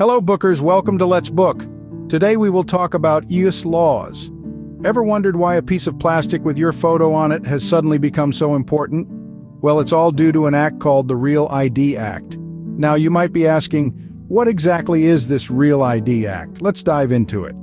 Hello bookers, welcome to Let's Book. Today we will talk about US laws. Ever wondered why a piece of plastic with your photo on it has suddenly become so important? Well, it's all due to an act called the Real ID Act. Now you might be asking, what exactly is this Real ID Act? Let's dive into it.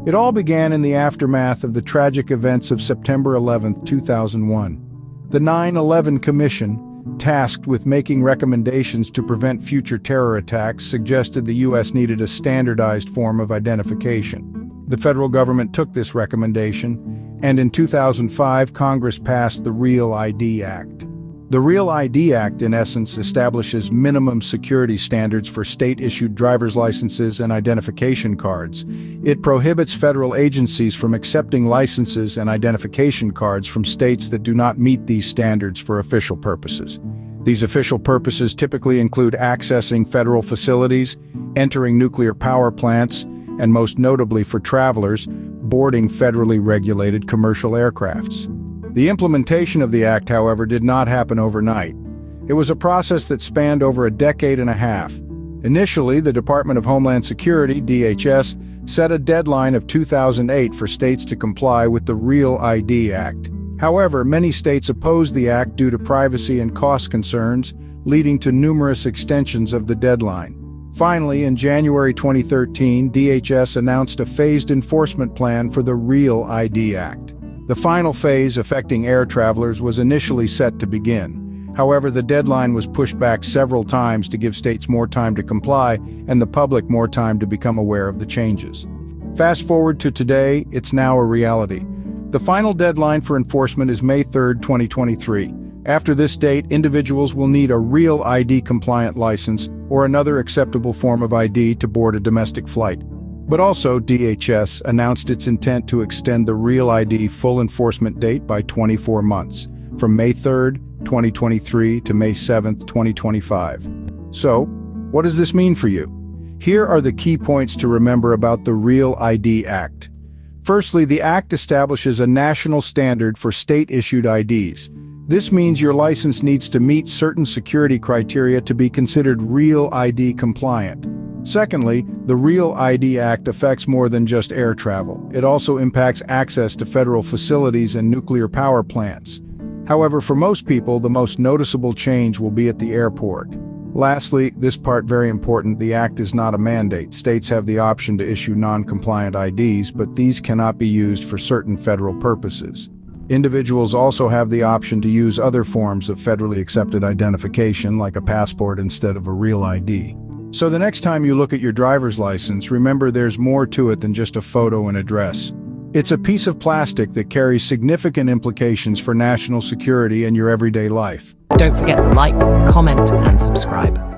It all began in the aftermath of the tragic events of September 11, 2001. The 9/11 Commission, tasked with making recommendations to prevent future terror attacks, suggested the U.S. needed a standardized form of identification. The federal government took this recommendation, and in 2005, Congress passed the Real ID Act. The Real ID Act, in essence, establishes minimum security standards for state-issued driver's licenses and identification cards. It prohibits federal agencies from accepting licenses and identification cards from states that do not meet these standards for official purposes. These official purposes typically include accessing federal facilities, entering nuclear power plants, and most notably for travelers, boarding federally regulated commercial aircrafts. The implementation of the act, however, did not happen overnight. It was a process that spanned over a decade and a half. Initially, the Department of Homeland Security, DHS, set a deadline of 2008 for states to comply with the Real ID Act. However, many states opposed the act due to privacy and cost concerns, leading to numerous extensions of the deadline. Finally, in January 2013, DHS announced a phased enforcement plan for the Real ID Act. The final phase, affecting air travelers, was initially set to begin. However, the deadline was pushed back several times to give states more time to comply and the public more time to become aware of the changes. Fast forward to today, it's now a reality. The final deadline for enforcement is May 3, 2023. After this date, individuals will need a Real ID-compliant license or another acceptable form of ID to board a domestic flight. But also, DHS announced its intent to extend the Real ID full enforcement date by 24 months, from May 3, 2023 to May 7, 2025. So, what does this mean for you? Here are the key points to remember about the Real ID Act. Firstly, the Act establishes a national standard for state-issued IDs. This means your license needs to meet certain security criteria to be considered Real ID compliant. Secondly, the Real ID Act affects more than just air travel. It also impacts access to federal facilities and nuclear power plants. However, for most people, the most noticeable change will be at the airport. Lastly, this part very important, the Act is not a mandate. States have the option to issue non-compliant IDs, but these cannot be used for certain federal purposes. Individuals also have the option to use other forms of federally accepted identification, like a passport instead of a Real ID. So the next time you look at your driver's license, remember there's more to it than just a photo and address. It's a piece of plastic that carries significant implications for national security and your everyday life. Don't forget to like, comment, and subscribe.